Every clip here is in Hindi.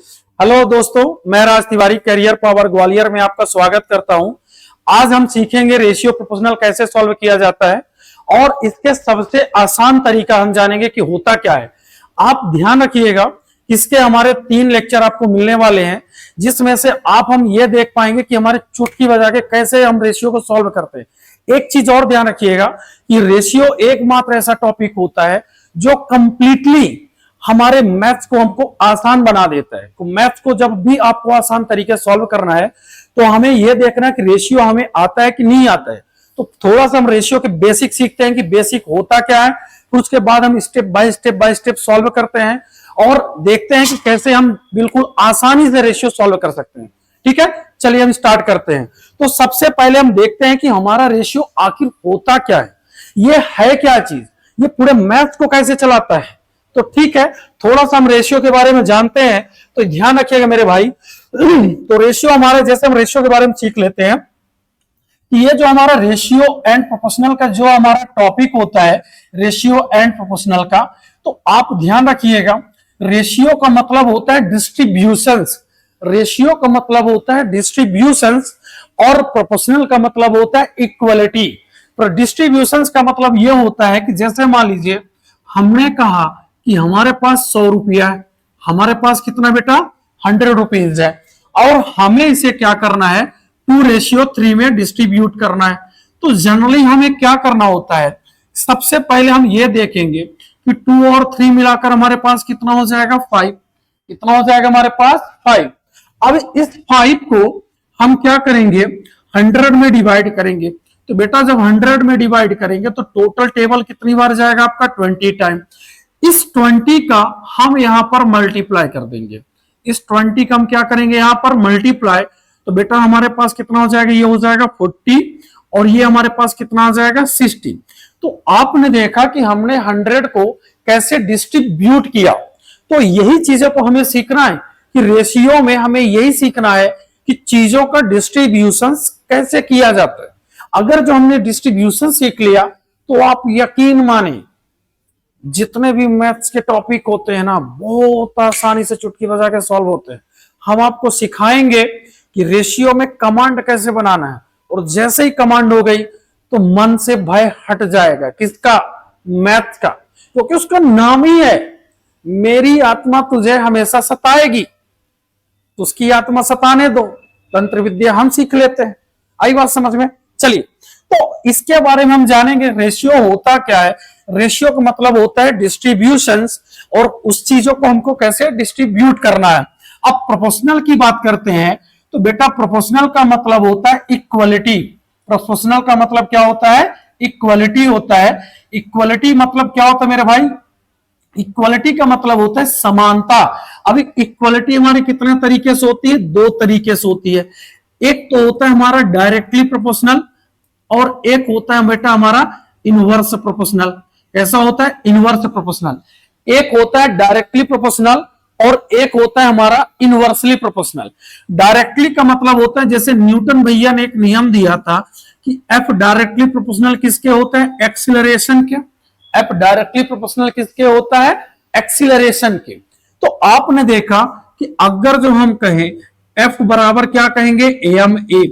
हेलो दोस्तों, मैं राज तिवारी कैरियर पावर ग्वालियर में आपका स्वागत करता हूं। आज हम सीखेंगे रेशियो प्रोपोर्शनल कैसे सॉल्व किया जाता है और इसके सबसे आसान तरीका हम जानेंगे कि होता क्या है। आप ध्यान रखिएगा, इसके हमारे 3 लेक्चर आपको मिलने वाले हैं, जिसमें से हम ये देख पाएंगे कि हमारे चुटकी बजा के कैसे हम रेशियो को सॉल्व करते हैं। एक चीज और ध्यान रखिएगा कि रेशियो एकमात्र ऐसा टॉपिक होता है जो कंप्लीटली हमारे मैथ्स को हमको आसान बना देता है। तो मैथ्स को जब भी आपको आसान तरीके से सॉल्व करना है तो हमें यह देखना है कि रेशियो हमें आता है कि नहीं आता है। तो थोड़ा सा हम रेशियो के बेसिक सीखते हैं कि बेसिक होता क्या है, फिर उसके बाद हम स्टेप बाय स्टेप सॉल्व करते हैं और देखते हैं कि कैसे हम बिल्कुल आसानी से रेशियो सॉल्व कर सकते हैं। ठीक है, चलिए हम स्टार्ट करते हैं। तो सबसे पहले हम देखते हैं कि हमारा रेशियो आखिर होता क्या है, ये है क्या चीज, ये पूरे मैथ्स को कैसे चलाता है। तो ठीक है, थोड़ा सा हम रेशियो के बारे में जानते हैं, तो ध्यान रखिएगा मेरे भाई। तो रेशियो हमारे, जैसे हम रेशियो के बारे में सीख लेते हैं कि ये जो हमारा रेशियो एंड प्रोपोर्शनल का जो हमारा टॉपिक होता है, रेशियो एंड प्रोपोर्शनल का, तो आप ध्यान रखिएगा, रेशियो का मतलब होता है डिस्ट्रीब्यूशंस। रेशियो का मतलब होता है डिस्ट्रीब्यूशंस और प्रोपोर्शनल का मतलब होता है इक्वलिटी। तो डिस्ट्रीब्यूशंस का मतलब यह होता है कि जैसे मान लीजिए हमने कहा कि हमारे पास 100 रुपया है, हमारे पास कितना बेटा 100 रुपीज है, और हमें इसे क्या करना है 2:3 में डिस्ट्रीब्यूट करना है। तो जनरली हमें क्या करना होता है, सबसे पहले हम ये देखेंगे कि 2 और 3 मिलाकर हमारे पास कितना हो जाएगा 5। कितना हो जाएगा हमारे पास 5। अब इस 5 को हम क्या करेंगे 100 में डिवाइड करेंगे। तो बेटा जब 100 में डिवाइड करेंगे तो टोटल टेबल कितनी बार जाएगा आपका 20 टाइम। इस 20 का हम यहां पर मल्टीप्लाई कर देंगे। इस 20 का हम क्या करेंगे यहां पर मल्टीप्लाई। तो बेटा हमारे पास कितना हो जाएगा, ये हो जाएगा 40 और ये हमारे पास कितना आ जाएगा 60। तो आपने देखा कि हमने 100 को कैसे डिस्ट्रीब्यूट किया। तो यही चीजों को हमें सीखना है कि रेशियो में हमें यही सीखना है कि चीजों का डिस्ट्रीब्यूशन कैसे किया जाता है। अगर जो हमने डिस्ट्रीब्यूशन सीख लिया तो आप यकीन माने जितने भी मैथ्स के टॉपिक होते हैं ना, बहुत आसानी से चुटकी बजा के सॉल्व होते हैं। हम आपको सिखाएंगे कि रेशियो में कमांड कैसे बनाना है, और जैसे ही कमांड हो गई तो मन से भय हट जाएगा। किसका? मैथ्स का, क्योंकि उसका नाम ही है मेरी आत्मा तुझे हमेशा सताएगी। तो उसकी आत्मा सताने दो, तंत्र विद्या हम सीख लेते हैं। आई बात समझ में? चलिए, तो इसके बारे में हम जानेंगे रेशियो होता क्या है। रेशियो का मतलब होता है डिस्ट्रीब्यूशंस, और उस चीजों को हमको कैसे डिस्ट्रीब्यूट करना है। अब प्रोपोर्शनल की बात करते हैं तो बेटा प्रोपोर्शनल का मतलब होता है इक्वलिटी। प्रोपोर्शनल का मतलब क्या होता है? इक्वलिटी होता है। इक्वलिटी मतलब क्या होता है मेरे भाई? इक्वलिटी का मतलब होता है समानता। अब इक्वलिटी हमारी कितने तरीके से होती है? 2 तरीके से होती है। एक तो होता है हमारा डायरेक्टली प्रोपोर्शनल, और एक होता है बेटा हमारा इनवर्स प्रोपोर्शनल। ऐसा होता है इनवर्स प्रोपोर्शनल। एक होता है डायरेक्टली प्रोपोर्शनल और एक होता है हमारा इनवर्सली प्रोपोर्शनल। डायरेक्टली का मतलब होता है, जैसे न्यूटन भैया ने एक नियम दिया था कि एफ डायरेक्टली प्रोपोर्शनल किसके होता है? एक्सीलरेशन के। एफ डायरेक्टली प्रोपोर्शनल किसके होता है? एक्सीलरेशन के। तो आपने देखा कि अगर जो हम कहें एफ बराबर क्या कहेंगे? एम ए,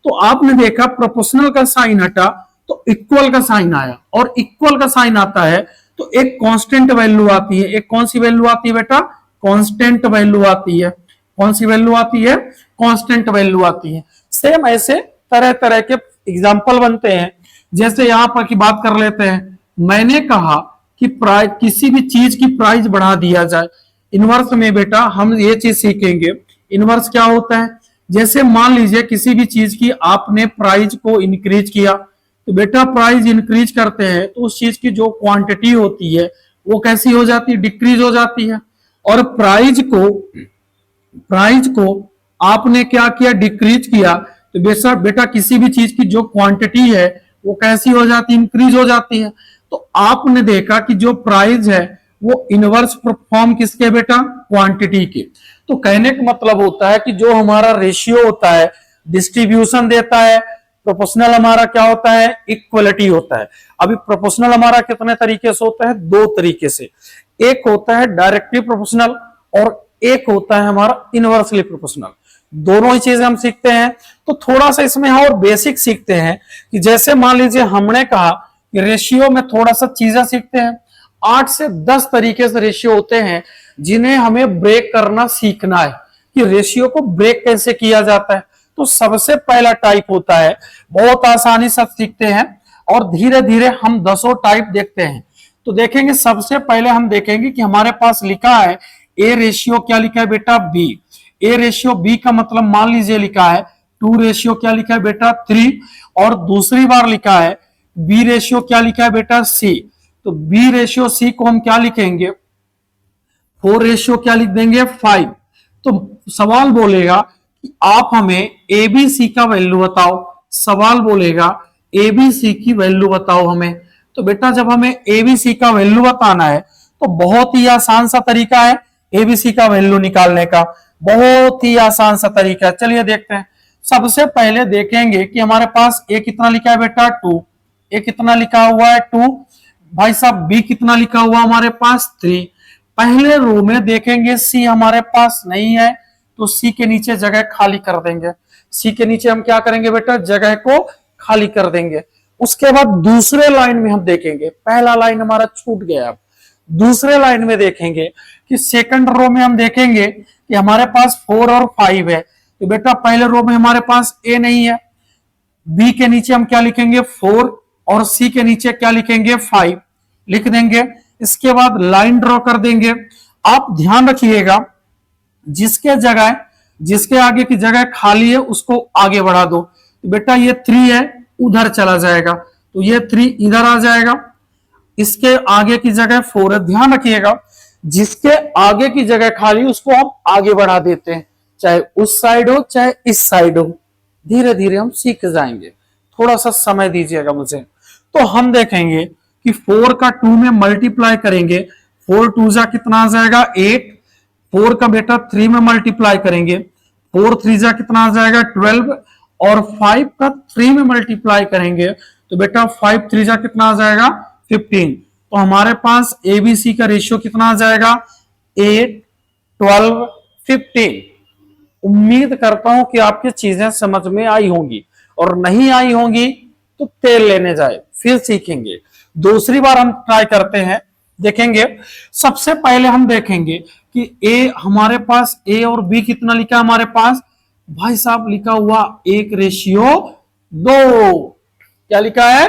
तो आपने देखा प्रोपोर्शनल का साइन हटा तो इक्वल का साइन आया, और इक्वल का साइन आता है तो एक कांस्टेंट वैल्यू आती है। एक कौन सी वैल्यू आती है बेटा? कांस्टेंट वैल्यू आती है। कौन सी वैल्यू आती है? कांस्टेंट वैल्यू आती है। सेम ऐसे तरह तरह के एग्जांपल बनते हैं। जैसे यहां पर की बात कर लेते हैं, मैंने कहा कि प्राइस, किसी भी चीज की प्राइस बढ़ा दिया जाए। इनवर्स में बेटा हम ये चीज सीखेंगे। इनवर्स क्या होता है? जैसे मान लीजिए किसी भी चीज की आपने प्राइस को इंक्रीज किया, तो बेटा प्राइस इंक्रीज करते हैं तो उस चीज की जो क्वांटिटी होती है वो कैसी हो जाती है? डिक्रीज हो जाती है। और प्राइस को आपने क्या किया? डिक्रीज किया, तो बेटा किसी भी चीज की जो क्वांटिटी है वो कैसी हो जाती है? इंक्रीज हो जाती है। तो आपने देखा कि जो प्राइस है वो इनवर्स फॉर्म किसके बेटा? क्वांटिटी के। तो कहने का मतलब होता है कि जो हमारा रेशियो होता है डिस्ट्रीब्यूशन देता है, प्रोपोर्शनल हमारा क्या होता है? इक्वलिटी होता है। अभी प्रोपोर्शनल हमारा कितने तरीके से होता है? 2 तरीके से। एक होता है डायरेक्टली प्रोपोर्शनल और एक होता है हमारा इनवर्सली प्रोपोर्शनल। दोनों ही चीजें हम सीखते हैं। तो थोड़ा सा इसमें और बेसिक सीखते हैं कि जैसे मान लीजिए हमने कहा कि रेशियो में थोड़ा सा चीजें सीखते हैं। 8 से 10 तरीके से रेशियो होते हैं जिन्हें हमें ब्रेक करना सीखना है कि रेशियो को ब्रेक कैसे किया जाता है। तो सबसे पहला टाइप होता है, बहुत आसानी से सीखते हैं और धीरे धीरे हम 10 टाइप देखते हैं। तो देखेंगे सबसे पहले हम देखेंगे कि हमारे पास लिखा है ए रेशियो, क्या लिखा है बेटा बी। ए रेशियो बी का मतलब मान लीजिए लिखा है 2 रेशियो, क्या लिखा है बेटा 3। और दूसरी बार लिखा है बी रेशियो, क्या लिखा है बेटा सी। तो बी रेशियो सी को हम क्या लिखेंगे 4 रेशियो, क्या लिख देंगे 5। तो सवाल बोलेगा कि आप हमें एबीसी का वैल्यू बताओ। सवाल बोलेगा एबीसी की वैल्यू बताओ हमें। तो बेटा जब हमें एबीसी का वैल्यू बताना है तो बहुत ही आसान सा तरीका है एबीसी का वैल्यू निकालने का, बहुत ही आसान सा तरीका है। चलिए देखते हैं। सबसे पहले देखेंगे कि हमारे पास ए कितना लिखा है बेटा 2, ए कितना लिखा हुआ है 2। भाई साहब बी कितना लिखा हुआ हमारे पास 3। पहले रो में देखेंगे सी हमारे पास नहीं है तो सी के नीचे जगह खाली कर देंगे। सी के नीचे हम क्या करेंगे बेटा जगह को खाली कर देंगे। उसके बाद दूसरे लाइन में हम देखेंगे, पहला लाइन हमारा छूट गया। अब दूसरे लाइन में देखेंगे कि सेकंड रो में हम देखेंगे कि हमारे पास 4 और 5 है। तो बेटा पहले रो में हमारे पास ए नहीं है, बी के नीचे हम क्या लिखेंगे 4 और सी के नीचे क्या लिखेंगे 5 लिख देंगे। इसके बाद लाइन ड्रॉ कर देंगे। आप ध्यान रखिएगा जिसके आगे की जगह खाली है उसको आगे बढ़ा दो। तो बेटा ये 3 है उधर चला जाएगा तो ये 3 इधर आ जाएगा। इसके आगे की जगह 4 है, ध्यान रखिएगा जिसके आगे की जगह खाली उसको हम आगे बढ़ा देते हैं, चाहे उस साइड हो चाहे इस साइड हो। धीरे धीरे हम सीख जाएंगे, थोड़ा सा समय दीजिएगा मुझे। तो हम देखेंगे कि 4 का 2 में मल्टीप्लाई करेंगे, 4 2 जा कितना आ जाएगा 8। 4 का बेटा 3 में मल्टीप्लाई करेंगे, 4 3 जा कितना आ जाएगा 12। और 5 का 3 में मल्टीप्लाई करेंगे तो बेटा 5 3 जा कितना आ जाएगा 15। तो हमारे पास एबीसी का रेशियो कितना आ जाएगा 8 12 15। उम्मीद करता हूं कि आपकी चीजें समझ में आई होंगी, और नहीं आई होंगी तो तेल लेने जाए फिर सीखेंगे। दूसरी बार हम ट्राई करते हैं, देखेंगे। सबसे पहले हम देखेंगे कि ए हमारे पास ए और बी कितना लिखा है हमारे पास। भाई साहब लिखा हुआ 1 रेशियो 2, क्या लिखा है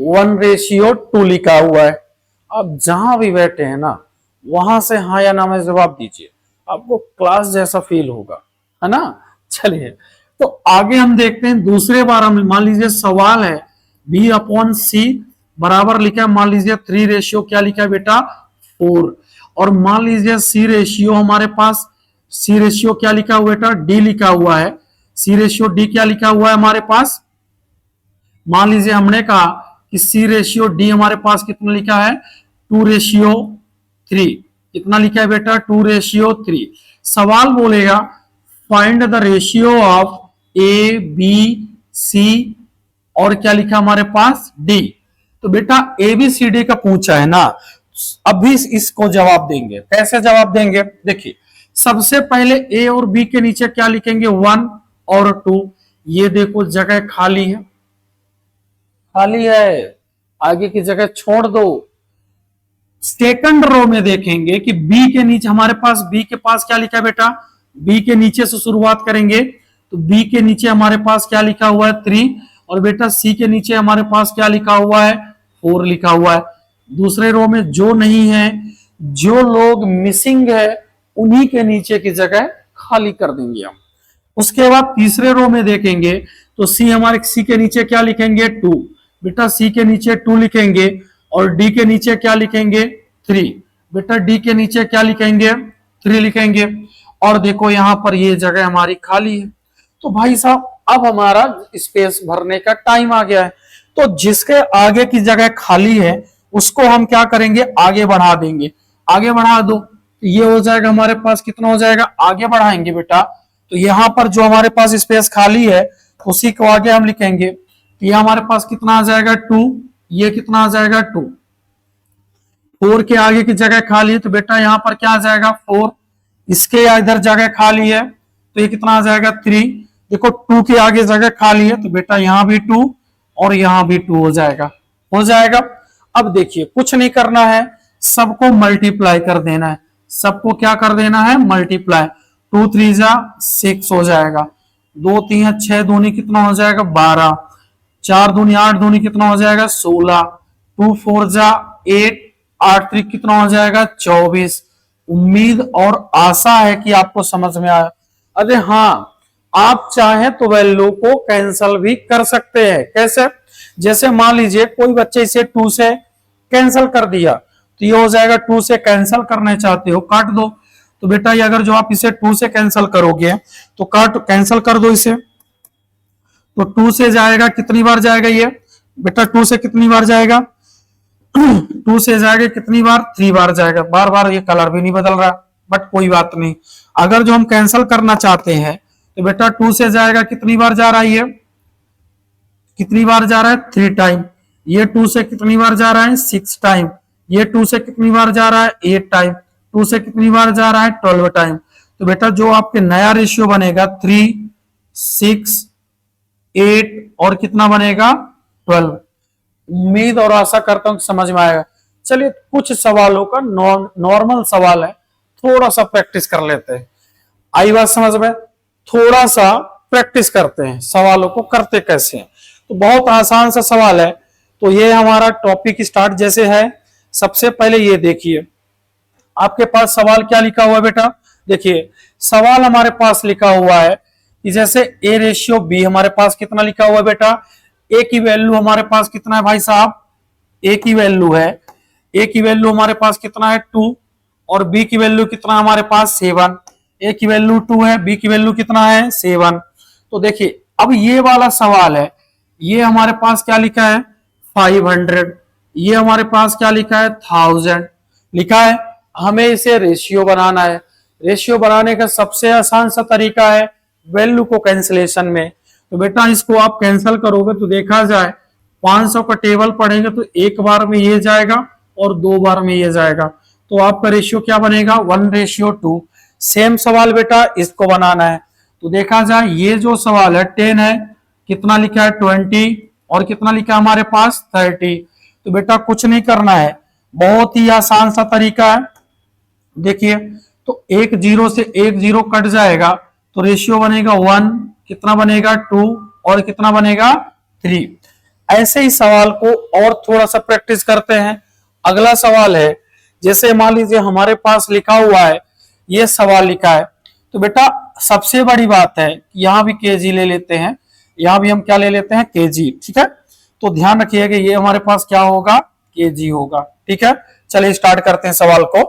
1 रेशियो 2 लिखा हुआ है। अब जहां भी बैठे हैं ना वहां से हाँ या ना में जवाब दीजिए, आपको क्लास जैसा फील होगा, है ना। चलिए तो आगे हम देखते हैं। दूसरे बार हम मान लीजिए सवाल है बी अपॉन सी बराबर लिखा है मान लीजिए 3 रेशियो, क्या लिखा है बेटा 4। और मान लीजिए सी रेशियो हमारे पास, सी रेशियो क्या लिखा हुआ बेटा डी लिखा हुआ है। सी रेशियो डी क्या लिखा हुआ है हमारे पास, मान लीजिए हमने कहा कि सी रेशियो डी हमारे पास कितना लिखा है 2 रेशियो 3। कितना लिखा है बेटा 2 रेशियो 3। सवाल बोलेगा find the ratio of A B C और क्या लिखा हमारे पास डी। तो बेटा ए बी सी डी का पूछा है ना, अभी इसको जवाब देंगे। कैसे जवाब देंगे देखिए, सबसे पहले ए और बी के नीचे क्या लिखेंगे 1 और 2। ये देखो जगह खाली है, खाली है, आगे की जगह छोड़ दो। सेकंड रो में देखेंगे कि बी के नीचे हमारे पास, बी के पास क्या लिखा है बेटा, बी के नीचे से शुरुआत करेंगे तो बी के नीचे हमारे पास क्या लिखा हुआ है 3। और बेटा सी के नीचे हमारे पास क्या लिखा हुआ है 4 लिखा हुआ है। दूसरे रो में जो नहीं है, जो लोग मिसिंग है उन्हीं के नीचे की जगह खाली कर देंगे हम। उसके बाद तीसरे रो में देखेंगे तो सी हमारे, सी के नीचे क्या लिखेंगे 2। बेटा सी के नीचे 2 लिखेंगे और डी के नीचे क्या लिखेंगे 3। बेटा डी के नीचे क्या लिखेंगे 3 लिखेंगे। और देखो यहां पर ये जगह हमारी खाली है। तो भाई साहब अब हमारा स्पेस भरने का टाइम आ गया है। तो जिसके आगे की जगह खाली है उसको हम क्या करेंगे आगे बढ़ा देंगे। आगे बढ़ा दो तो ये हो जाएगा हमारे पास, कितना हो जाएगा, आगे बढ़ाएंगे बेटा तो यहां पर जो हमारे पास स्पेस खाली है उसी को आगे हम लिखेंगे। तो ये हमारे पास कितना आ जाएगा 2, ये कितना आ जाएगा 2। 4 के आगे की जगह खाली है तो बेटा यहां पर क्या आ जाएगा 4, इसके इधर जगह खाली है तो ये कितना आ जाएगा 3। देखो 2 के आगे जगह खाली है तो बेटा यहां भी 2 और यहां भी 2 हो जाएगा, हो जाएगा। अब देखिए कुछ नहीं करना है, सबको मल्टीप्लाई कर देना है, सबको क्या कर देना है, मल्टीप्लाई। 2 3 जा 6 हो जाएगा, 2 3 6 दूनी कितना हो जाएगा 12, 4 दूनी 8 दूनी कितना हो जाएगा 16, 2 4 जा 8, 8 3 कितना हो जाएगा 24। उम्मीद और आशा है कि आपको समझ में आया। अरे हाँ, आप चाहें तो वैल्यू को कैंसल भी कर सकते हैं। कैसे? जैसे मान लीजिए कोई बच्चे इसे 2 से कैंसिल कर दिया तो ये हो जाएगा 2 से कैंसिल करना चाहते हो काट दो। तो बेटा ये अगर जो आप इसे 2 से कैंसिल करोगे तो काट कैंसिल कर दो इसे, तो 2 से जाएगा कितनी बार जाएगा ये बेटा, 2 से कितनी बार जाएगा 2 से जाएगा कितनी बार 3 बार जाएगा। बार बार ये कलर भी नहीं बदल रहा, बट कोई बात नहीं। अगर जो हम कैंसिल करना चाहते हैं तो बेटा 2 से जाएगा कितनी बार जा रहा है, ये कितनी बार जा रहा है 3 टाइम। ये 2 से कितनी बार जा रहा है 6 टाइम। ये 2 से कितनी बार जा रहा है 8 टाइम। 2 से कितनी बार जा रहा है 12 टाइम। तो बेटा जो आपके नया रेशियो बनेगा 3 6 8 और कितना बनेगा 12। उम्मीद और आशा करता हूं समझ में आएगा। चलिए कुछ सवालों का नॉर्मल सवाल है, थोड़ा सा प्रैक्टिस कर लेते हैं। आई बात समझ में? थोड़ा सा प्रैक्टिस करते हैं सवालों को करते कैसे हैं। तो बहुत आसान सा सवाल है। तो ये हमारा टॉपिक स्टार्ट जैसे है। सबसे पहले ये देखिए आपके पास सवाल क्या लिखा हुआ है बेटा। देखिए सवाल हमारे पास लिखा हुआ है कि जैसे ए रेशियो बी हमारे पास कितना लिखा हुआ है बेटा। ए की वैल्यू हमारे पास कितना है भाई साहब, ए की वैल्यू है, ए की वैल्यू हमारे पास कितना है 2 और बी की वैल्यू कितना हमारे पास 7। ए की वैल्यू 2 है, बी की वैल्यू कितना है 7। तो देखिए अब ये वाला सवाल है, ये हमारे पास क्या लिखा है 500, ये हमारे पास क्या लिखा है 1000 लिखा है। हमें इसे रेशियो बनाना है। रेशियो बनाने का सबसे आसान सा तरीका है वैल्यू को कैंसिलेशन में। तो बेटा इसको आप कैंसिल करोगे तो देखा जाए 500 का टेबल पढ़ेंगे तो एक बार में ये जाएगा और 2 बार में ये जाएगा। तो आपका रेशियो क्या बनेगा 1:2। सेम सवाल बेटा इसको बनाना है। तो देखा जाए ये जो सवाल है 10 है, कितना लिखा है 20 और कितना लिखा है हमारे पास 30। तो बेटा कुछ नहीं करना है, बहुत ही आसान सा तरीका है। देखिए तो एक 0 से एक 0 कट जाएगा तो रेशियो बनेगा 1, कितना बनेगा 2 और कितना बनेगा 3। ऐसे ही सवाल को और थोड़ा सा प्रैक्टिस करते हैं। अगला सवाल है जैसे मान लीजिए हमारे पास लिखा हुआ है, ये सवाल लिखा है। तो बेटा सबसे बड़ी बात है यहां भी केजी ले लेते हैं, यहां भी हम क्या ले लेते हैं केजी, ठीक है। तो ध्यान रखिएगा ये हमारे पास क्या होगा केजी होगा, ठीक है। चलिए स्टार्ट करते हैं सवाल को।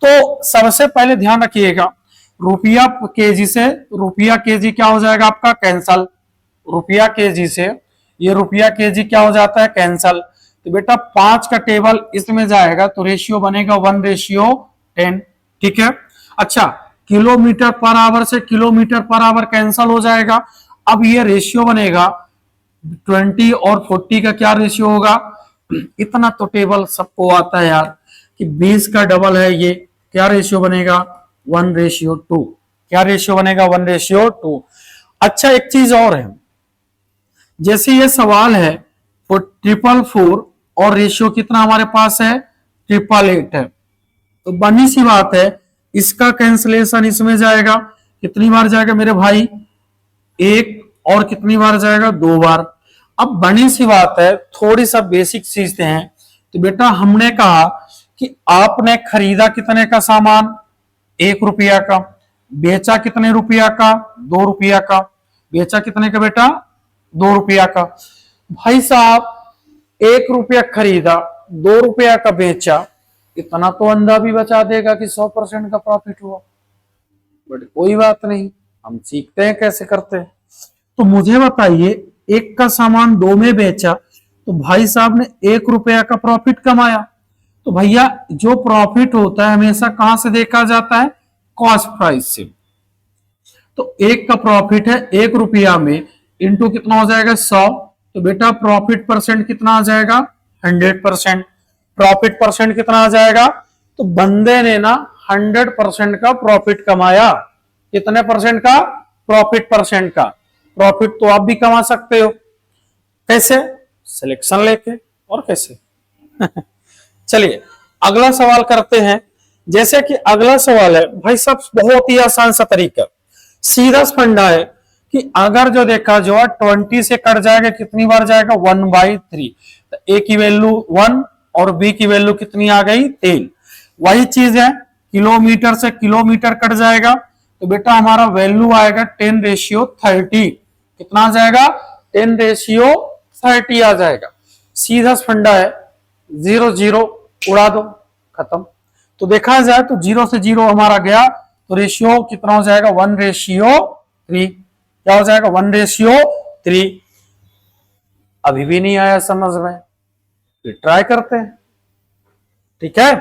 तो सबसे पहले ध्यान रखिएगा रुपया केजी से रुपया केजी क्या हो जाएगा आपका कैंसल। रुपया केजी से ये रुपया केजी क्या हो जाता है कैंसल। तो बेटा 5 का टेबल इसमें जाएगा तो रेशियो बनेगा 1:10, ठीक है। अच्छा किलोमीटर पर आवर से किलोमीटर पर आवर कैंसल हो जाएगा। अब ये रेशियो बनेगा 20 और 40 का क्या रेशियो होगा। इतना तो टेबल सबको आता है यार कि 20 का डबल है, ये क्या रेशियो बनेगा 1:2। क्या रेशियो बनेगा 1:2। अच्छा एक चीज और है, जैसे ये सवाल है 444 और रेशियो कितना हमारे पास है 888 है। तो बनी सी बात है इसका कैंसिलेशन इसमें जाएगा, कितनी बार जाएगा मेरे भाई 1 और कितनी बार जाएगा 2 बार। अब बनी सी बात है थोड़ी सा बेसिक चीजें हैं। तो बेटा हमने कहा कि आपने खरीदा कितने का सामान 1 रुपया का, बेचा कितने रुपया का 2 रुपया का। बेचा कितने का बेटा 2 रुपया का। भाई साहब 1 रुपया खरीदा 2 रुपया का बेचा, इतना तो अंधा भी बचा देगा कि 100% का प्रॉफिट हुआ। बट कोई बात नहीं, हम सीखते हैं कैसे करते हैं। तो मुझे बताइए एक का सामान 2 में बेचा तो भाई साहब ने 1 रुपया का प्रॉफिट कमाया। तो भैया जो प्रॉफिट होता है हमेशा कहां से देखा जाता है कॉस्ट प्राइस से। तो 1 का प्रॉफिट है 1 रुपया में इंटू कितना हो जाएगा 100। तो बेटा प्रॉफिट परसेंट कितना आ जाएगा 100%। प्रॉफिट परसेंट कितना आ जाएगा, तो बंदे ने ना 100% का प्रॉफिट कमाया। कितने परसेंट का? प्रॉफिट परसेंट का। प्रॉफिट तो आप भी कमा सकते हो। कैसे? सिलेक्शन लेके। और कैसे? चलिए अगला सवाल करते हैं। जैसे कि अगला सवाल है भाई साहब, बहुत ही आसान सा तरीका, सीधा फंडा है कि अगर जो देखा जो 20 से कट जाएगा कितनी बार जाएगा? 1/3। तो ए की वैल्यू 1 और बी की वैल्यू कितनी आ गई? 3। वही चीज है, किलोमीटर से किलोमीटर कट जाएगा तो बेटा हमारा वैल्यू आएगा 10:30। कितना आ जाएगा? 10:30 आ जाएगा। सीधा फंडा है, 0 0 उड़ा दो, खत्म। तो देखा जाए तो 0 से 0 हमारा गया तो रेशियो कितना हो जाएगा? 1:3। क्या हो जाएगा? 1:3। अभी भी नहीं आया समझ में, फिर ट्राई करते हैं। ठीक है।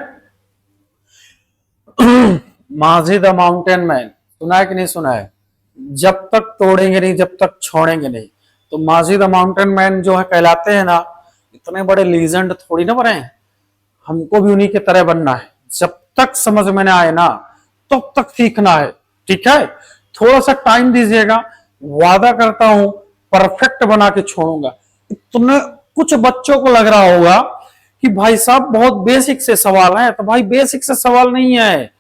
माझी द माउंटेन मैन सुना है कि नहीं सुना है? जब तक तोड़ेंगे नहीं, जब तक छोड़ेंगे नहीं। तो माझी द माउंटेन मैन जो है कहलाते हैं ना, इतने बड़े लीजेंड थोड़ी ना बने हैं, हमको भी उन्हीं के तरह बनना है। जब तक समझ में ना आए ना तब तक सीखना है। ठीक है, थोड़ा सा टाइम दीजिएगा, वादा करता हूं परफेक्ट बना के छोड़ूंगा। इतने कुछ बच्चों को लग रहा होगा कि भाई साहब बहुत बेसिक से सवाल है, तो भाई बेसिक से सवाल नहीं है।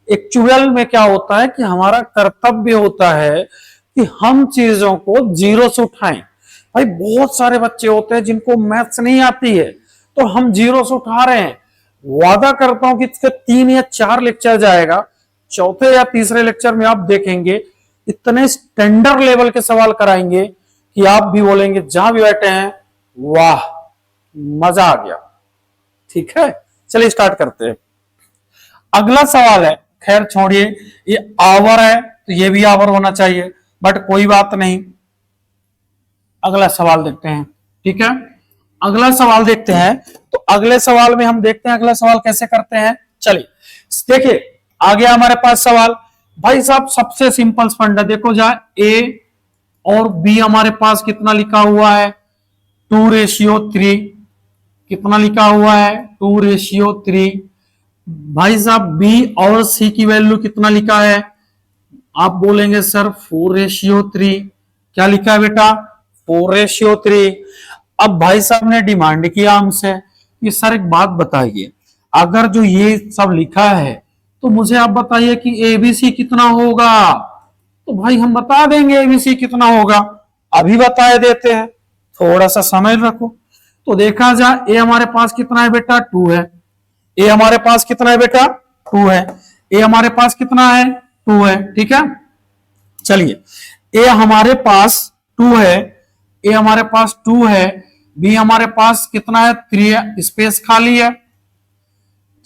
एक्चुअल में क्या होता है कि हमारा कर्तव्य होता है कि हम चीजों को जीरो से उठाएं। भाई बहुत सारे बच्चे होते हैं जिनको मैथ्स नहीं आती है, तो हम जीरो से उठा रहे हैं। वादा करता हूं कि इसके 3 या 4 लेक्चर जाएगा, चौथे या तीसरे लेक्चर में आप देखेंगे इतने स्टैंडर्ड लेवल के सवाल कराएंगे कि आप भी बोलेंगे जहां भी बैठे हैं वाह मजा आ गया। ठीक है, चलिए स्टार्ट करते हैं। अगला सवाल है, खैर छोड़िए, ये आवर है तो ये भी आवर होना चाहिए, बट कोई बात नहीं। अगला सवाल देखते हैं। ठीक है, अगला सवाल देखते हैं। तो अगले सवाल में हम देखते हैं अगला सवाल कैसे करते हैं। चलिए देखिए, आ गया हमारे पास सवाल। भाई साहब सबसे सिंपल फंडा देखो, जहां ए और बी हमारे पास कितना लिखा हुआ है? 2:3। कितना लिखा हुआ है? 2:3। भाई साहब बी और सी की वैल्यू कितना लिखा है? आप बोलेंगे सर 4:3। क्या लिखा है बेटा? 4:3। अब भाई साहब ने डिमांड किया हमसे कि सर एक बात बताइए, अगर जो ये सब लिखा है तो मुझे आप बताइए कि एबीसी कितना होगा। तो भाई हम बता देंगे एबीसी कितना होगा, अभी बता देते हैं, थोड़ा सा समय रखो। तो देखा जाए ए हमारे पास कितना है बेटा? 2 है। ए हमारे पास कितना है बेटा? 2 है। ए हमारे पास कितना है? 2 है। ठीक है, चलिए ए हमारे पास 2 है, ए हमारे पास 2 है, बी हमारे पास कितना है? 3 है, स्पेस खाली है।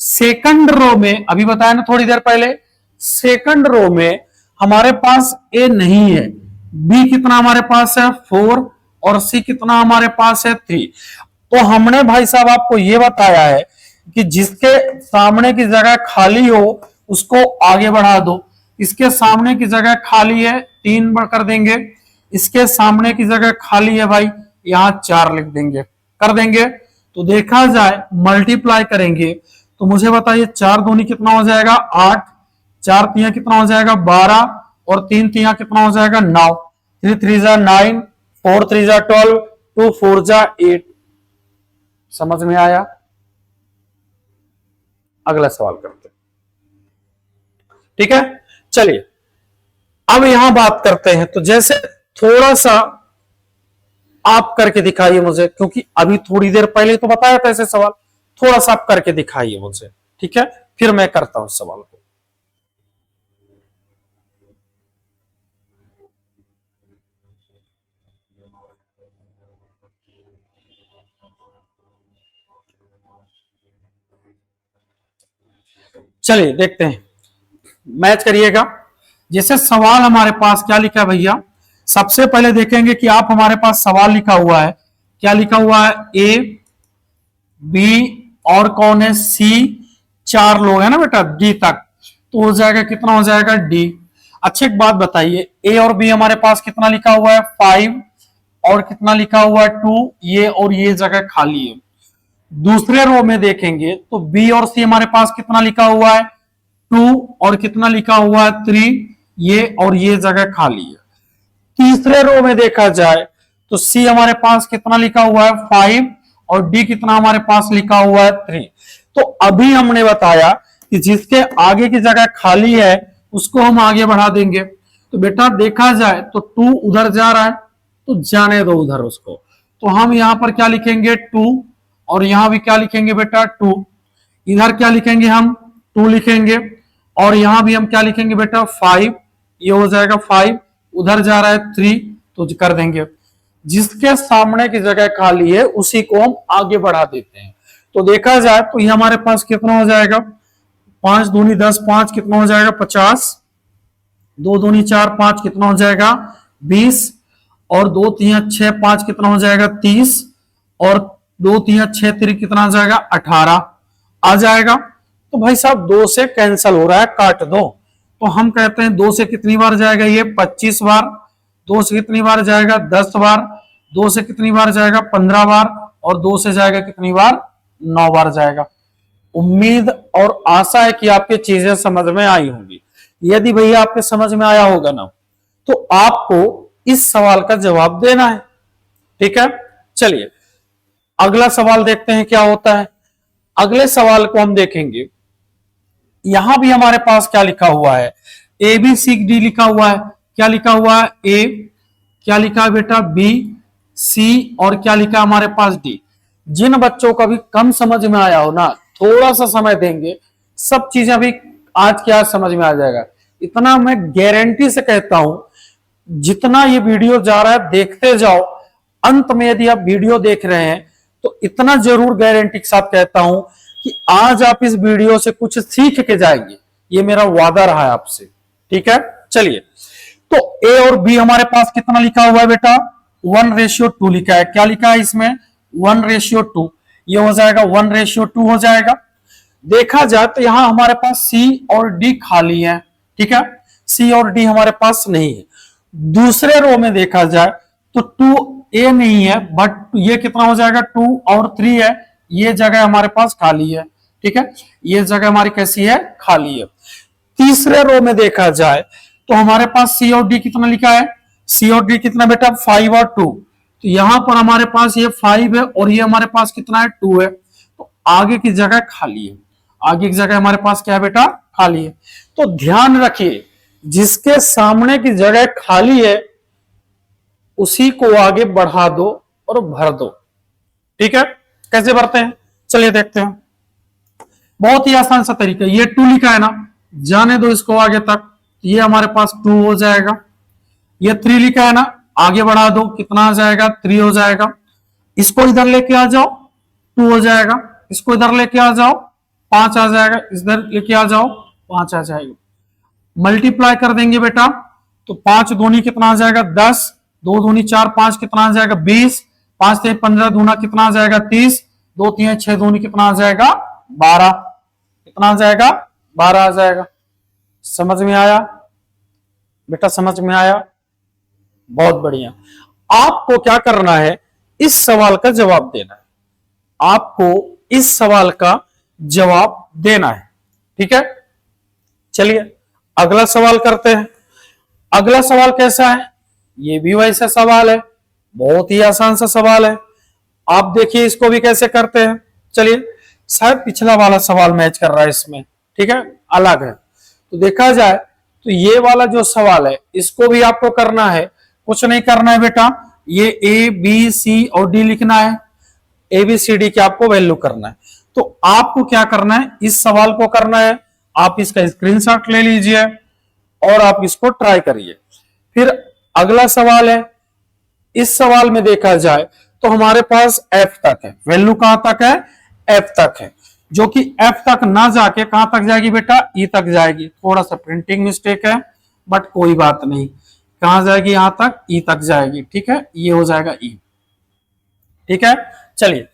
सेकंड रो में अभी बताया ना थोड़ी देर पहले, सेकंड रो में हमारे पास ए नहीं है, बी कितना हमारे पास है? 4 और सी कितना हमारे पास है? 3। तो हमने भाई साहब आपको यह बताया है कि जिसके सामने की जगह खाली हो उसको आगे बढ़ा दो। इसके सामने की जगह खाली है, 3 कर देंगे। इसके सामने की जगह खाली है भाई, यहां 4 लिख देंगे, कर देंगे। तो देखा जाए मल्टीप्लाई करेंगे तो मुझे बताइए 4 दूनी कितना हो जाएगा? 8। 4 तिया कितना हो जाएगा? 12 और 3 तिया कितना हो जाएगा? 9। 3 3 जा 9, 4 3 जा 12, 2 4 जा 8। समझ में आया? अगला सवाल करते हैं। ठीक है, चलिए अब यहां बात करते हैं। तो जैसे थोड़ा सा आप करके दिखाइए मुझे, क्योंकि अभी थोड़ी देर पहले तो बताया था ऐसे सवाल, थोड़ा सा आप करके दिखाइए मुझे। ठीक है, फिर मैं करता हूं सवाल को। चलिए देखते हैं, मैच करिएगा। जैसे सवाल हमारे पास क्या लिखा है भैया, सबसे पहले देखेंगे कि आप हमारे पास सवाल लिखा हुआ है, क्या लिखा हुआ है? ए बी और कौन है? सी। 4 लोग है ना बेटा, डी तक। तो हो जाएगा कितना हो जाएगा? डी। अच्छा एक बात बताइए, ए और बी हमारे पास कितना लिखा हुआ है? 5 और कितना लिखा हुआ है? 2। ये और ये जगह खाली है। दूसरे रो में देखेंगे तो बी और सी हमारे पास कितना लिखा हुआ है? 2 और कितना लिखा हुआ है 3, ये और ये जगह खाली है। तीसरे रो में देखा जाए तो सी हमारे पास कितना लिखा हुआ है 5 और डी कितना हमारे पास लिखा हुआ है 3। तो अभी हमने बताया कि जिसके आगे की जगह खाली है उसको हम आगे बढ़ा देंगे। तो बेटा देखा जाए तो 2 उधर जा रहा है तो जाने दो उधर उसको। तो हम यहां पर क्या लिखेंगे 2 और यहां भी क्या लिखेंगे बेटा 2। इधर क्या लिखेंगे हम 2 लिखेंगे और यहां भी हम क्या लिखेंगे बेटा 5, ये हो जाएगा 5, उधर जा रहा है 3 तो कर देंगे। जिसके सामने की जगह खाली है उसी को हम आगे बढ़ा देते हैं। तो देखा जाए तो ये हमारे पास कितना हो जाएगा 5 दूनी 10, 5 कितना हो जाएगा 50, 2 दूनी 4, 5 कितना हो जाएगा 20 और 2 3 6 5 कितना हो जाएगा 30 और 2 3 6 3 कितना आ जाएगा 18 आ जाएगा। तो भाई साहब 2 से कैंसिल हो रहा है, काट दो। तो हम कहते हैं 2 से कितनी बार जाएगा ये 25 बार, 2 से कितनी बार जाएगा 10 बार, 2 से कितनी बार जाएगा 15 बार और 2 से जाएगा कितनी बार 9 बार जाएगा। उम्मीद और आशा है कि आपके चीजें समझ में आई होंगी। यदि भैया आपके समझ में आया होगा ना तो आपको इस सवाल का जवाब देना है। ठीक है, चलिए अगला सवाल देखते हैं क्या होता है। अगले सवाल को हम देखेंगे। यहां भी हमारे पास क्या लिखा हुआ है ए बी सी डी लिखा हुआ है। क्या लिखा हुआ है ए, क्या लिखा है बेटा बी, सी और क्या लिखा है हमारे पास डी। जिन बच्चों का भी कम समझ में आया हो ना थोड़ा सा समय देंगे सब चीजें अभी आज के आज समझ में आ जाएगा। इतना मैं गारंटी से कहता हूं, जितना ये वीडियो जा रहा है देखते जाओ। अंत में यदि आप वीडियो देख रहे हैं तो इतना जरूर गारंटी के साथ कहता हूं कि आज आप इस वीडियो से कुछ सीख के जाएंगे। ये मेरा वादा रहा है आपसे। ठीक है, चलिए तो ए और बी हमारे पास कितना लिखा हुआ है बेटा 1:2 लिखा है। क्या लिखा है इसमें 1:2, ये हो जाएगा 1:2 हो जाएगा। देखा जाए तो यहां हमारे पास सी और डी खाली है। ठीक है, सी और डी हमारे पास नहीं है। दूसरे रो में देखा जाए तो 2a नहीं है बट ये कितना हो जाएगा 2 और 3 है, ये जगह हमारे पास खाली है। ठीक है, ये जगह हमारी कैसी है खाली है। तीसरे रो में देखा जाए तो हमारे पास सी और डी कितना लिखा है, सी और डी कितना बेटा 5 और 2। तो यहां पर हमारे पास ये 5 है और ये हमारे पास कितना है 2 है। तो आगे की जगह खाली है, आगे की जगह हमारे पास क्या है बेटा खाली है। तो ध्यान रखिए जिसके सामने की जगह खाली है उसी को आगे बढ़ा दो और भर दो। ठीक है, कैसे भरते हैं चलिए देखते हैं। बहुत ही आसान सा तरीका, ये 2 लिखा है ना जाने दो इसको आगे तक, ये हमारे पास 2 हो जाएगा। ये 3 लिखा है ना आगे बढ़ा दो कितना आ जाएगा 3 हो जाएगा। इसको इधर लेके आ जाओ 2 हो जाएगा, इसको इधर लेके आ जाओ 5 आ जाएगा, इधर लेके आ जाओ 5 आ जाएगा। मल्टीप्लाई कर देंगे बेटा तो 5 दूनी कितना आ जाएगा 10, 2 दूनी 4, 5 कितना आ जाएगा 20, 5 3 15 दूना कितना आ जाएगा 30, 2 3 6 दूनी कितना आ जाएगा 12, कितना आ जाएगा 12 आ जाएगा। समझ में आया बेटा, समझ में आया, बहुत बढ़िया। आपको क्या करना है इस सवाल का जवाब देना है, आपको इस सवाल का जवाब देना है। ठीक है, चलिए अगला सवाल करते हैं। अगला सवाल कैसा है, ये भी वैसा सवाल है, बहुत ही आसान सा सवाल है। आप देखिए इसको भी कैसे करते हैं। चलिए शायद पिछला वाला सवाल मैच कर रहा है इसमें, ठीक है अलग है। तो देखा जाए तो ये वाला जो सवाल है इसको भी आपको करना है, कुछ नहीं करना है बेटा, ये ए बी सी और डी लिखना है, ए बी सी डी की आपको वैल्यू करना है। तो आपको क्या करना है इस सवाल को करना है, आप इसका स्क्रीनशॉट ले लीजिए और आप इसको ट्राई करिए। फिर अगला सवाल है, इस सवाल में देखा जाए तो हमारे पास एफ तक है, वैल्यू कहां तक है एफ तक है, जो कि एफ तक ना जाके कहां तक जाएगी बेटा ई तक जाएगी। थोड़ा सा प्रिंटिंग मिस्टेक है बट कोई बात नहीं, कहां जाएगी यहां तक ई तक जाएगी। ठीक है, ये हो जाएगा ई। ठीक है, चलिए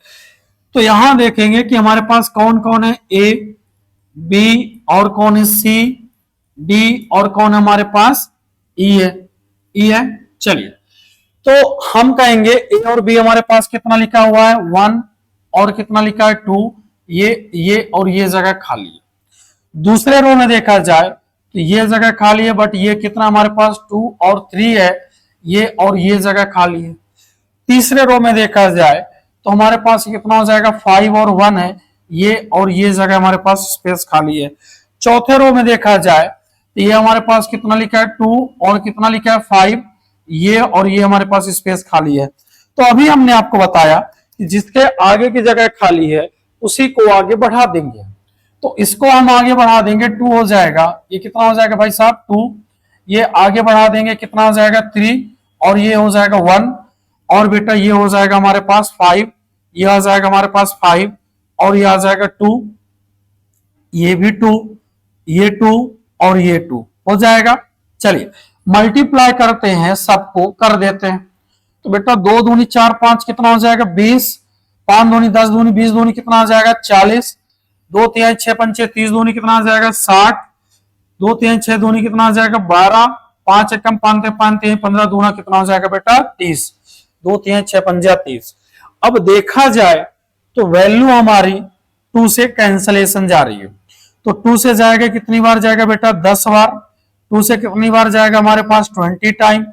तो यहां देखेंगे कि हमारे पास कौन कौन है, ए बी और कौन है सी, डी और कौन है हमारे पास ई है, ई है। चलिए तो हम कहेंगे ए और बी हमारे पास कितना लिखा हुआ है 1 और कितना लिखा है 2, ये और ये जगह खाली है। दूसरे रो में देखा जाए तो ये जगह खाली है, बट ये कितना हमारे पास 2 और 3 है, ये और ये जगह खाली है। तीसरे रो में देखा जाए तो हमारे पास कितना हो जाएगा 5 और 1 है, ये और ये जगह हमारे पास स्पेस खाली है। चौथे रो में देखा जाए तो ये हमारे पास कितना लिखा है 2 और कितना लिखा है 5, ये और ये हमारे पास स्पेस खाली है। तो अभी हमने आपको बताया कि जिसके आगे की जगह खाली है उसी को आगे बढ़ा देंगे। तो इसको हम आगे बढ़ा देंगे, 2 हो जाएगा, ये कितना हो जाएगा भाई साहब 2, ये आगे बढ़ा देंगे कितना हो जाएगा 3, और ये हो जाएगा 1, और बेटा ये हो जाएगा हमारे पास 5, ये आ जाएगा हमारे पास 5, और ये आ जाएगा 2, ये भी 2, ये 2 और ये 2 हो जाएगा। चलिए मल्टीप्लाई करते हैं, सबको कर देते हैं। तो बेटा 2 दूनी 4 5 कितना हो जाएगा 20, 5 दूनी 10 दूनी 20 दूनी कितना आ जाएगा 40, 2 3 6 पंचे 30 दूनी कितना आ जाएगा 60, 2 3 6 दूनी कितना आ जाएगा 12, 5 एकम 5 5 3 15 दूना कितना हो जाएगा बेटा 30, 2 3 6 पंजा 30। अब देखा जाए तो वैल्यू हमारी 2 से कैंसलेशन जा रही है, तो 2 से जाएगा कितनी बार जाएगा बेटा 10 बार, 2 से कितनी बार जाएगा हमारे पास 20 टाइम,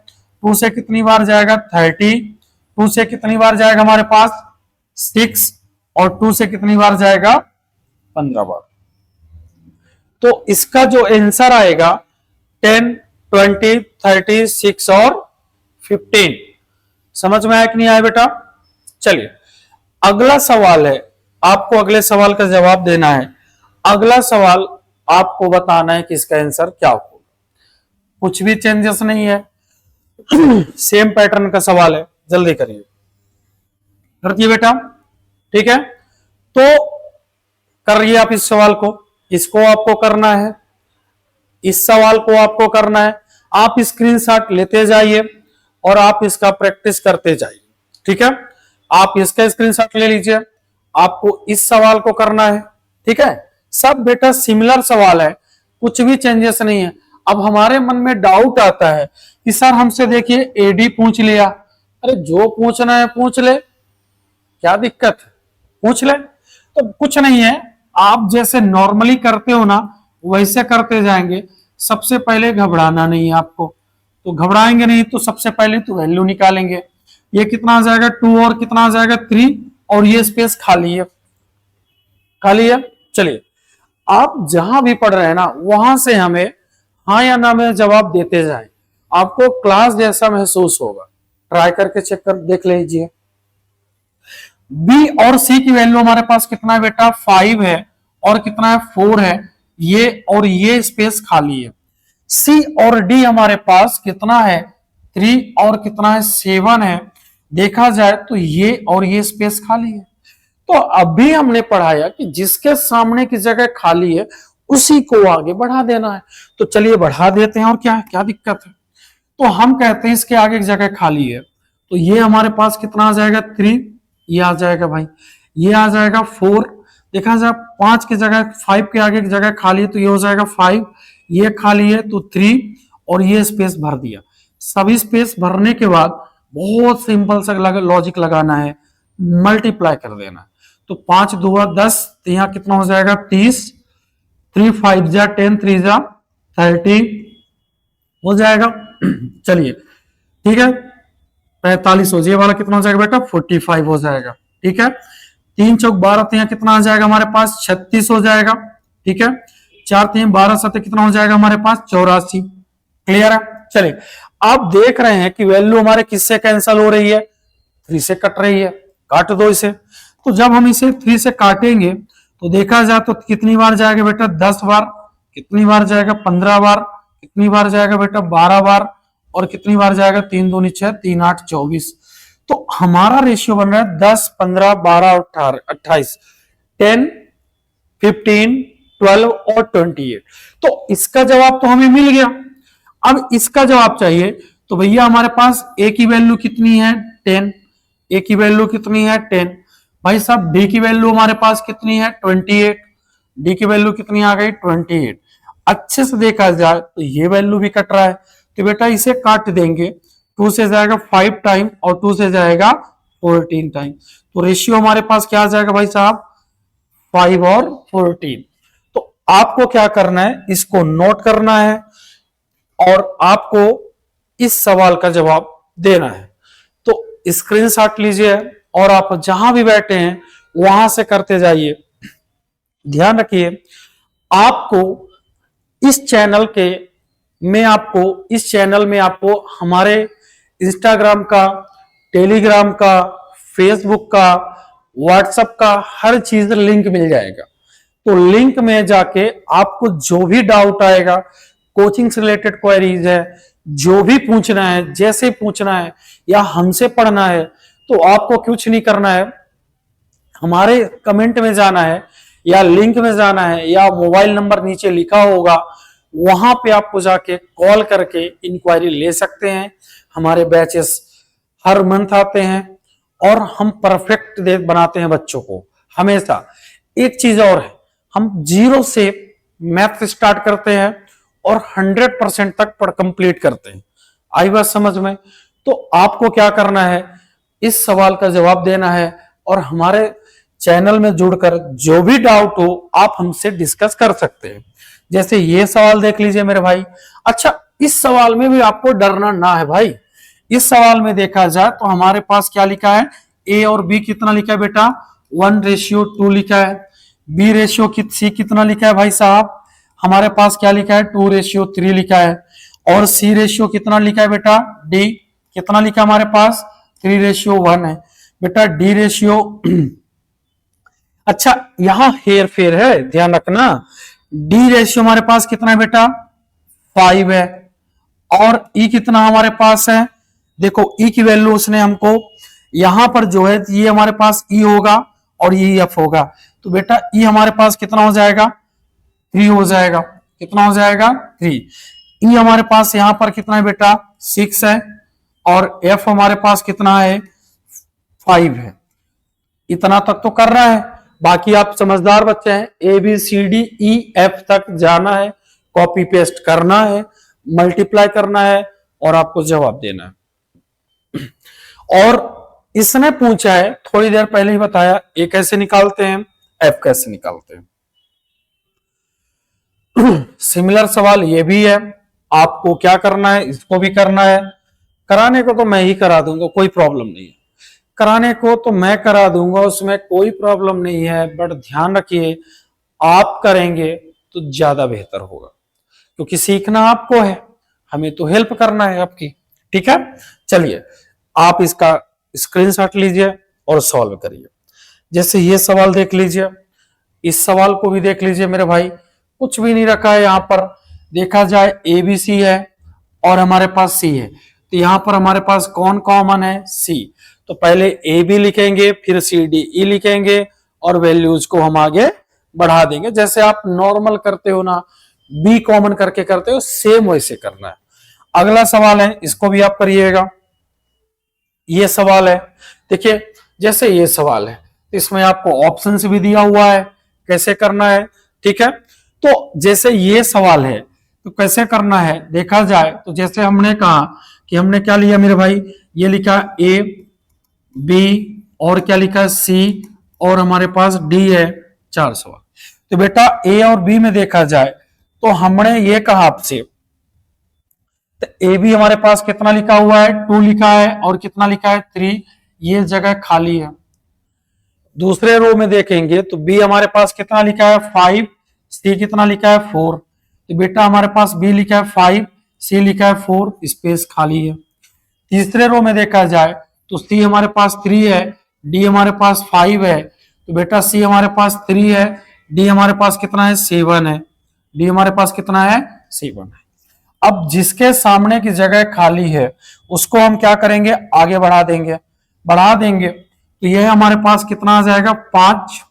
2 से कितनी बार जाएगा 30, 2 से कितनी बार जाएगा हमारे पास 6, और 2 से कितनी बार जाएगा 15 बार। तो इसका जो आंसर आएगा 10 20 30 6 और 15। समझ में आया कि नहीं आया बेटा? चलिए अगला सवाल है, आपको अगले सवाल का जवाब देना है। अगला सवाल आपको बताना है कि इसका आंसर क्या होगा। कुछ भी चेंजेस नहीं है, सेम पैटर्न का सवाल है, जल्दी करिए, करती बेटा, ठीक है। तो करिए आप इस सवाल को, इसको आपको करना है, इस सवाल को आपको करना है। आप स्क्रीनशॉट लेते जाइए और आप इसका प्रैक्टिस करते जाइए, ठीक है। आप इसका स्क्रीनशॉट ले लीजिए, आपको इस सवाल को करना है, ठीक है। सब बेटा सिमिलर सवाल है, कुछ भी चेंजेस नहीं है। अब हमारे मन में डाउट आता है कि सर हमसे देखिए एडी पूछ लिया, अरे जो पूछना है पूछ ले, क्या दिक्कत है, पूछ ले। तो कुछ नहीं है, आप जैसे नॉर्मली करते हो ना वैसे करते जाएंगे। सबसे पहले घबराना नहीं है आपको, तो घबराएंगे नहीं तो सबसे पहले तो वैल्यू निकालेंगे। ये कितना आ जाएगा 2 और कितना आ जाएगा 3, और ये स्पेस खाली है, खाली है। चलिए आप जहां भी पढ़ रहे हैं ना वहां से हमें हाँ या ना में जवाब देते जाएं, आपको क्लास जैसा महसूस होगा। ट्राई करके चेक कर देख लीजिए। बी और सी की वैल्यू हमारे पास कितना है बेटा 5 है, और कितना है 4 है, ये और ये स्पेस खाली है। सी और डी हमारे पास कितना है 3 और कितना है 7 है, देखा जाए तो ये और ये स्पेस खाली है। तो अभी हमने पढ़ाया कि जिसके सामने की जगह खाली है उसी को आगे बढ़ा देना है। तो चलिए बढ़ा देते हैं, और क्या है, क्या दिक्कत है। तो हम कहते हैं इसके आगे की जगह खाली है, तो ये हमारे पास कितना आ जाएगा 3, ये आ जाएगा भाई, ये आ जाएगा 4, देखा जाए 5 की जगह 5 के आगे की जगह खाली है तो ये हो जाएगा 5, ये खाली है तो 3, और ये स्पेस भर दिया। सभी स्पेस भरने के बाद बहुत सिंपल सा लॉजिक लगाना है, मल्टीप्लाई कर देना है। तो 5 2 10, तो यहाँ कितना हो जाएगा 30, 3 5 जा 10, 3 जा 30 हो जाएगा। चलिए ठीक है, 45 हो जाए वाला कितना हो जाएगा बेटा 45 हो जाएगा, ठीक है। 3 चौक 12, तो यहाँ कितना आ जाएगा हमारे पास 36 हो जाएगा, ठीक है। 4 3 12 7 कितना हो जाएगा हमारे पास 84। क्लियर है? चलिए आप देख रहे हैं कि वैल्यू हमारे किससे कैंसिल हो रही है, 3 से कट रही है, काट दो इसे। तो जब हम इसे 3 से काटेंगे तो देखा जाए तो कितनी बार जाएगा बेटा 10 बार, कितनी बार जाएगा 15 बार, कितनी बार जाएगा बेटा 12 बार, और कितनी बार जाएगा 3 दूनी 6 3 8 24। तो हमारा रेशियो बन रहा है 10 15 12 18 28, 10 15 12 और 28। तो इसका जवाब तो हमें मिल गया। अब इसका जवाब चाहिए तो भैया हमारे पास ए की वैल्यू कितनी है 10, ए की वैल्यू कितनी है 10। भाई साहब डी की वैल्यू हमारे पास कितनी है 28, डी की वैल्यू कितनी आ गई 28। अच्छे से देखा जाए तो ये वैल्यू भी कट रहा है, तो बेटा इसे काट देंगे, 2 से जाएगा 5 टाइम और 2 से जाएगा 14 टाइम। तो रेशियो हमारे पास क्या आ जाएगा भाई साहब 5 और 14। तो आपको क्या करना है, इसको नोट करना है और आपको इस सवाल का जवाब देना है। तो स्क्रीनशॉट लीजिए और आप जहां भी बैठे हैं वहां से करते जाइए। ध्यान रखिए, आपको इस चैनल के इस चैनल में आपको हमारे इंस्टाग्राम का, टेलीग्राम का, फेसबुक का, व्हाट्सएप का हर चीज लिंक मिल जाएगा। तो लिंक में जाके आपको जो भी डाउट आएगा, कोचिंग से रिलेटेड क्वेरीज है, जो भी पूछना है, जैसे पूछना है या हमसे पढ़ना है, तो आपको कुछ नहीं करना है, हमारे कमेंट में जाना है या लिंक में जाना है या मोबाइल नंबर नीचे लिखा होगा, वहां पे आपको जाके कॉल करके इंक्वायरी ले सकते हैं। हमारे बैचेस हर मंथ आते हैं और हम परफेक्ट बनाते हैं बच्चों को हमेशा। एक चीज और है, हम 0 से मैथ स्टार्ट करते हैं और 100% तक पढ़ कंप्लीट करते हैं। आई बात समझ में? तो आपको क्या करना है, इस सवाल का जवाब देना है और हमारे चैनल में जुड़कर जो भी डाउट हो आप हमसे डिस्कस कर सकते हैं। जैसे ये सवाल देख लीजिए मेरे भाई। अच्छा, इस सवाल में भी आपको डरना ना है भाई। इस सवाल में देखा जाए तो हमारे पास क्या लिखा है, ए और बी कितना लिखा है बेटा, 1:2 लिखा है। बी रेशियो सी कितना लिखा है भाई साहब, हमारे पास क्या लिखा है, 2:3 लिखा है। और सी रेशियो कितना लिखा है बेटा, डी कितना लिखा है हमारे पास, 3:1 है बेटा। डी रेशियो अच्छा, यहां हेर फेर है, ध्यान रखना। डी रेशियो हमारे पास कितना है बेटा, 5 है। और ई कितना हमारे पास है, देखो ई की वैल्यू उसने हमको यहां पर जो है, ये हमारे पास ई होगा और ये एफ होगा। तो बेटा ई हमारे पास कितना हो जाएगा, 3 हो जाएगा। कितना हो जाएगा, 3। ई हमारे पास यहां पर कितना है बेटा, 6 है। और एफ हमारे पास कितना है, 5 है। इतना तक तो कर रहा है। बाकी आप समझदार बच्चे हैं, A B C D E F तक जाना है, कॉपी पेस्ट करना है, मल्टीप्लाई करना है और आपको जवाब देना है। और इसने पूछा है, थोड़ी देर पहले ही बताया, ए कैसे निकालते हैं, एफ कैसे निकालते हैं। सिमिलर सवाल ये भी है, आपको क्या करना है, इसको भी करना है। कराने को तो मैं ही करा दूंगा, कोई प्रॉब्लम नहीं है। कराने को तो मैं करा दूंगा, उसमें कोई प्रॉब्लम नहीं है। बट ध्यान रखिए, आप करेंगे तो ज्यादा बेहतर होगा, क्योंकि सीखना आपको है, हमें तो हेल्प करना है आपकी। ठीक है, चलिए आप इसका स्क्रीनशॉट लीजिए और सॉल्व करिए। जैसे ये सवाल देख लीजिए, इस सवाल को भी देख लीजिए मेरे भाई। कुछ भी नहीं रखा है यहाँ पर, देखा जाए ए बी सी है और हमारे पास सी है, तो यहाँ पर हमारे पास कौन कॉमन है, सी। तो पहले ए बी लिखेंगे, फिर सी डी ई लिखेंगे और वैल्यूज को हम आगे बढ़ा देंगे। जैसे आप नॉर्मल करते हो ना, बी कॉमन करके करते हो, सेम वैसे करना है। अगला सवाल है, इसको भी आप करिएगा। ये सवाल है, देखिए जैसे ये सवाल है, इसमें आपको ऑप्शन भी दिया हुआ है कैसे करना है। ठीक है, तो जैसे ये सवाल है तो कैसे करना है, देखा जाए तो जैसे हमने कहा कि हमने क्या लिया मेरे भाई, ये लिखा ए बी और क्या लिखा सी और हमारे पास डी है, 4 सवाल। तो बेटा ए और बी में देखा जाए तो हमने ये कहा आपसे, तो ए बी हमारे पास कितना लिखा हुआ है, 2 लिखा है और कितना लिखा है, 3। ये जगह खाली है। दूसरे रो में देखेंगे तो बी हमारे पास कितना लिखा है, 5। सी कितना लिखा है, 4। तो बेटा हमारे पास बी लिखा है 5, सी लिखा है 4, स्पेस खाली है। तीसरे रो में देखा जाए तो सी हमारे पास 3 है, डी हमारे पास 5 है। तो बेटा सी हमारे पास 3 है, डी हमारे पास कितना है, 7 है। डी हमारे पास कितना है, 7 है। अब जिसके सामने की जगह खाली है उसको हम क्या करेंगे, आगे बढ़ा देंगे। तो ये हमारे पास कितना आ जाएगा, 5।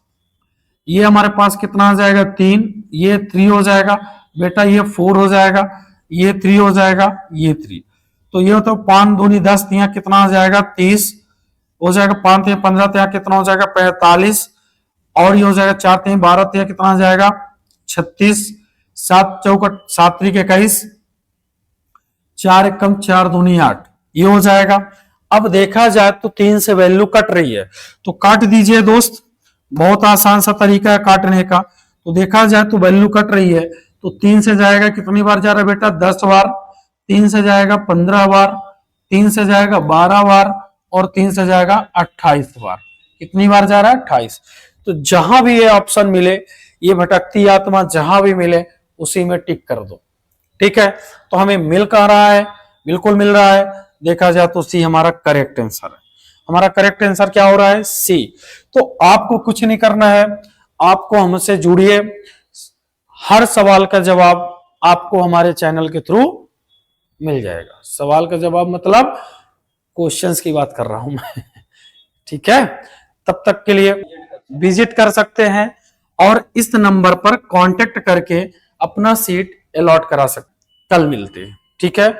ये हमारे पास कितना आ जाएगा, 3। ये 3 हो जाएगा बेटा, ये 4 हो जाएगा, ये 3 हो जाएगा, ये 3। तो ये तो 5 दूनी 10, यहाँ कितना आ जाएगा, 30 हो जाएगा। 5 3 15, यहाँ कितना हो जाएगा, 45। और ये हो जाएगा 4 3 12, यहाँ कितना आ जाएगा, 36। 7 चौकट 7 3 21, 4 1 4 दूनी 8, ये हो जाएगा। अब देखा जाए तो 3 से वैल्यू कट रही है, तो काट दीजिए दोस्त, बहुत आसान सा तरीका है काटने का। तो देखा जाए तो वैल्यू कट रही है, तो 3 से जाएगा कितनी बार जा रहा है बेटा, 10 बार, 3 से जाएगा 15 बार, 3 से जाएगा 12 बार, और 3 से जाएगा 28 बार। कितनी बार जा रहा है, 28। तो जहां भी ये ऑप्शन मिले, ये भटकती आत्मा जहां भी मिले उसी में टिक कर दो। ठीक है, तो हमें मिल कह रहा है, बिल्कुल मिल रहा है। देखा जाए तो सी हमारा करेक्ट आंसर है। हमारा करेक्ट आंसर क्या हो रहा है, सी। तो आपको कुछ नहीं करना है, आपको हमसे जुड़िए, हर सवाल का जवाब आपको हमारे चैनल के थ्रू मिल जाएगा। सवाल का जवाब मतलब क्वेश्चंस की बात कर रहा हूं मैं। ठीक है, तब तक के लिए विजिट कर सकते हैं और इस नंबर पर कांटेक्ट करके अपना सीट अलॉट करा सकते। कल मिलते हैं, ठीक है।